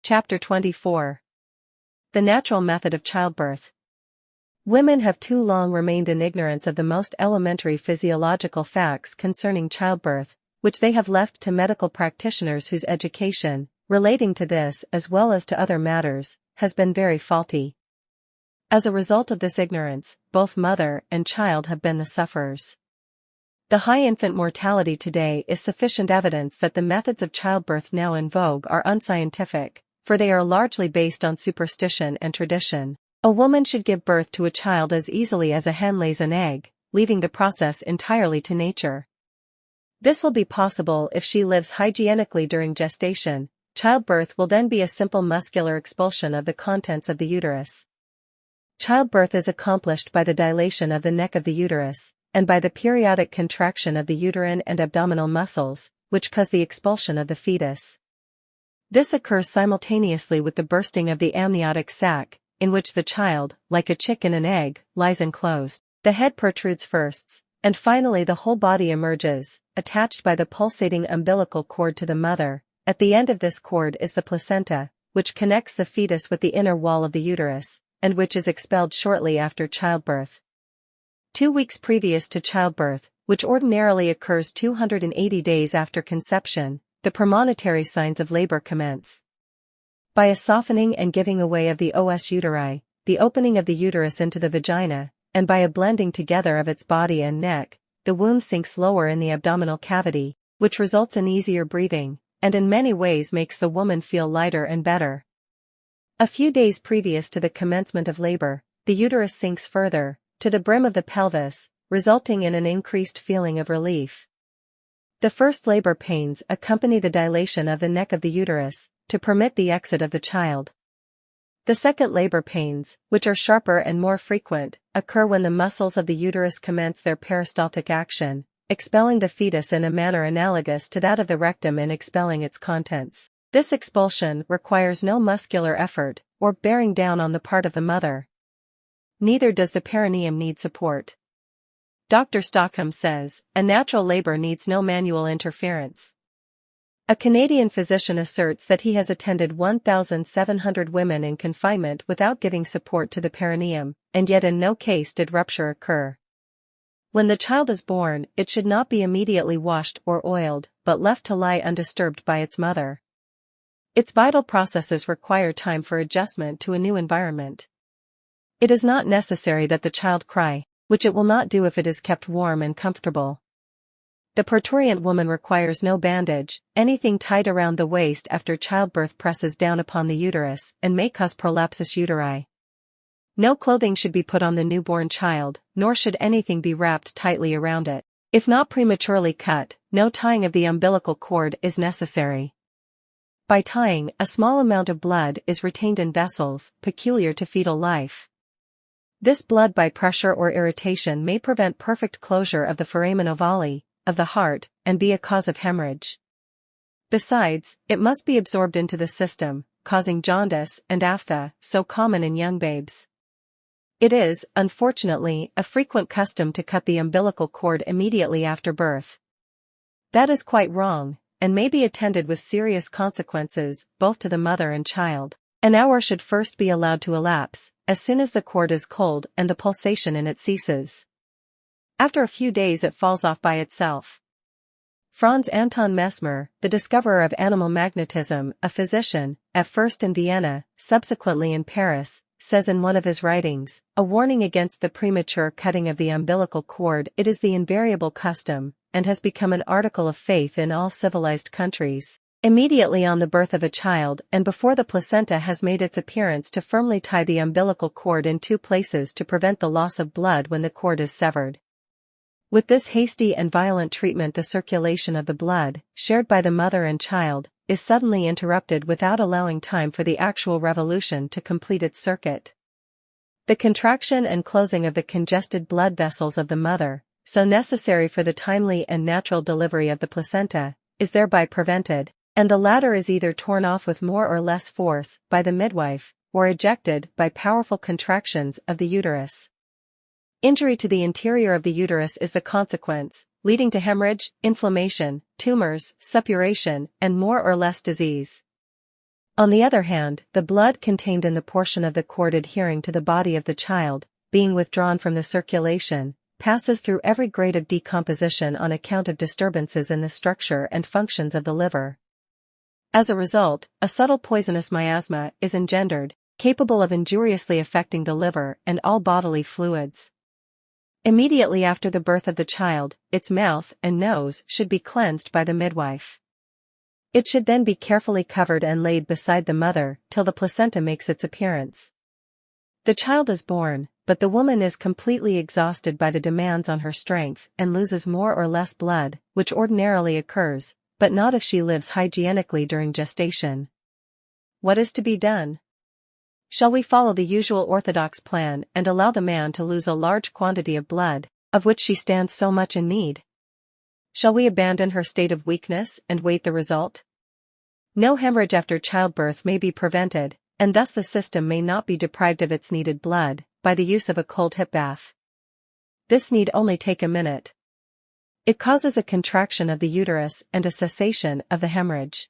Chapter 24. The Natural Method of Childbirth. Women have too long remained in ignorance of the most elementary physiological facts concerning childbirth, which they have left to medical practitioners whose education, relating to this as well as to other matters, has been very faulty. As a result of this ignorance, both mother and child have been the sufferers. The high infant mortality today is sufficient evidence that the methods of childbirth now in vogue are unscientific, for they are largely based on superstition and tradition. A woman should give birth to a child as easily as a hen lays an egg, leaving the process entirely to nature. This will be possible if she lives hygienically during gestation. Childbirth will then be a simple muscular expulsion of the contents of the uterus. Childbirth is accomplished by the dilation of the neck of the uterus, and by the periodic contraction of the uterine and abdominal muscles, which cause the expulsion of the fetus. This occurs simultaneously with the bursting of the amniotic sac, in which the child, like a chick in an egg, lies enclosed. The head protrudes first, and finally the whole body emerges, attached by the pulsating umbilical cord to the mother. At the end of this cord is the placenta, which connects the fetus with the inner wall of the uterus, and which is expelled shortly after childbirth. 2 weeks previous to childbirth, which ordinarily occurs 280 days after conception, the premonitory signs of labor commence. By a softening and giving away of the os uteri, the opening of the uterus into the vagina, and by a blending together of its body and neck, the womb sinks lower in the abdominal cavity, which results in easier breathing, and in many ways makes the woman feel lighter and better. A few days previous to the commencement of labor, the uterus sinks further, to the brim of the pelvis, resulting in an increased feeling of relief. The first labor pains accompany the dilation of the neck of the uterus, to permit the exit of the child. The second labor pains, which are sharper and more frequent, occur when the muscles of the uterus commence their peristaltic action, expelling the fetus in a manner analogous to that of the rectum in expelling its contents. This expulsion requires no muscular effort, or bearing down on the part of the mother. Neither does the perineum need support. Dr. Stockham says, a natural labor needs no manual interference. A Canadian physician asserts that he has attended 1,700 women in confinement without giving support to the perineum, and yet in no case did rupture occur. When the child is born, it should not be immediately washed or oiled, but left to lie undisturbed by its mother. Its vital processes require time for adjustment to a new environment. It is not necessary that the child cry, which it will not do if it is kept warm and comfortable. The parturient woman requires no bandage. Anything tied around the waist after childbirth presses down upon the uterus and may cause prolapsus uteri. No clothing should be put on the newborn child, nor should anything be wrapped tightly around it. If not prematurely cut, no tying of the umbilical cord is necessary. By tying, a small amount of blood is retained in vessels, peculiar to fetal life. This blood by pressure or irritation may prevent perfect closure of the foramen ovale, of the heart, and be a cause of hemorrhage. Besides, it must be absorbed into the system, causing jaundice and aphthia, so common in young babes. It is, unfortunately, a frequent custom to cut the umbilical cord immediately after birth. That is quite wrong, and may be attended with serious consequences, both to the mother and child. An hour should first be allowed to elapse, as soon as the cord is cold and the pulsation in it ceases. After a few days it falls off by itself. Franz Anton Mesmer, the discoverer of animal magnetism, a physician, at first in Vienna, subsequently in Paris, says in one of his writings, a warning against the premature cutting of the umbilical cord. It is the invariable custom, and has become an article of faith in all civilized countries, immediately on the birth of a child and before the placenta has made its appearance, to firmly tie the umbilical cord in 2 places to prevent the loss of blood when the cord is severed. With this hasty and violent treatment, the circulation of the blood, shared by the mother and child, is suddenly interrupted without allowing time for the actual revolution to complete its circuit. The contraction and closing of the congested blood vessels of the mother, so necessary for the timely and natural delivery of the placenta, is thereby prevented, and the latter is either torn off with more or less force by the midwife, or ejected by powerful contractions of the uterus. Injury to the interior of the uterus is the consequence, leading to hemorrhage, inflammation, tumors, suppuration, and more or less disease. On the other hand, the blood contained in the portion of the cord adhering to the body of the child, being withdrawn from the circulation, passes through every grade of decomposition on account of disturbances in the structure and functions of the liver. As a result, a subtle poisonous miasma is engendered, capable of injuriously affecting the liver and all bodily fluids. Immediately after the birth of the child, its mouth and nose should be cleansed by the midwife. It should then be carefully covered and laid beside the mother till the placenta makes its appearance. The child is born, but the woman is completely exhausted by the demands on her strength and loses more or less blood, which ordinarily occurs, but not if she lives hygienically during gestation. What is to be done? Shall we follow the usual orthodox plan and allow the man to lose a large quantity of blood, of which she stands so much in need? Shall we abandon her state of weakness and wait the result? No hemorrhage after childbirth may be prevented, and thus the system may not be deprived of its needed blood, by the use of a cold hip bath. This need only take a minute. It causes a contraction of the uterus and a cessation of the hemorrhage.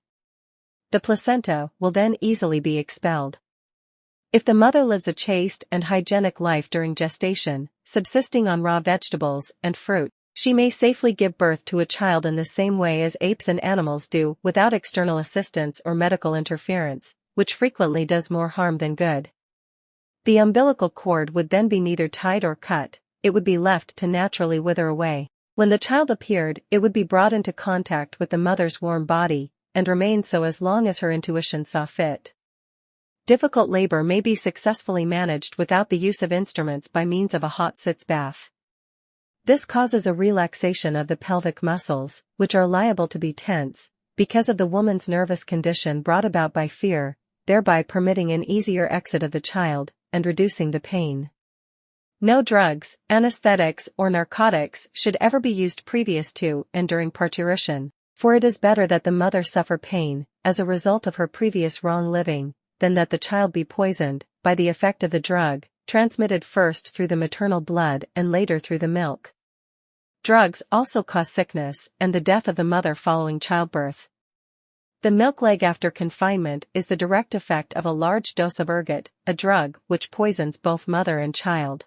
The placenta will then easily be expelled. If the mother lives a chaste and hygienic life during gestation, subsisting on raw vegetables and fruit, she may safely give birth to a child in the same way as apes and animals do, without external assistance or medical interference, which frequently does more harm than good. The umbilical cord would then be neither tied or cut, it would be left to naturally wither away. When the child appeared, it would be brought into contact with the mother's warm body, and remain so as long as her intuition saw fit. Difficult labor may be successfully managed without the use of instruments by means of a hot sitz bath. This causes a relaxation of the pelvic muscles, which are liable to be tense, because of the woman's nervous condition brought about by fear, thereby permitting an easier exit of the child, and reducing the pain. No drugs, anesthetics or narcotics should ever be used previous to and during parturition, for it is better that the mother suffer pain, as a result of her previous wrong living, than that the child be poisoned, by the effect of the drug, transmitted first through the maternal blood and later through the milk. Drugs also cause sickness and the death of the mother following childbirth. The milk lag after confinement is the direct effect of a large dose of ergot, a drug which poisons both mother and child.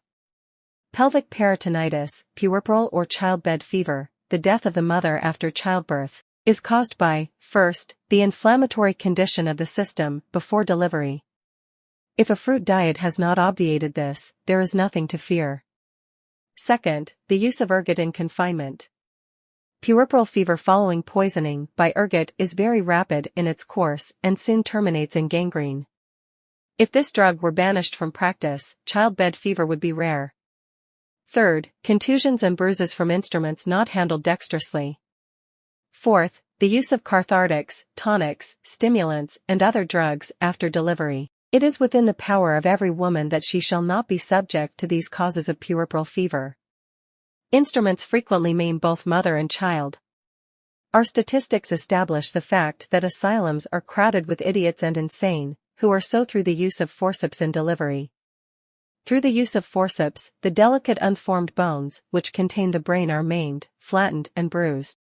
Pelvic peritonitis, puerperal or childbed fever, the death of the mother after childbirth, is caused by, first, the inflammatory condition of the system before delivery. If a fruit diet has not obviated this, there is nothing to fear. Second, the use of ergot in confinement. Puerperal fever following poisoning by ergot is very rapid in its course and soon terminates in gangrene. If this drug were banished from practice, childbed fever would be rare. Third, contusions and bruises from instruments not handled dexterously. Fourth, the use of cathartics, tonics, stimulants, and other drugs after delivery. It is within the power of every woman that she shall not be subject to these causes of puerperal fever. Instruments frequently maim both mother and child. Our statistics establish the fact that asylums are crowded with idiots and insane, who are so through the use of forceps in delivery. Through the use of forceps, the delicate unformed bones which contain the brain are maimed, flattened and bruised.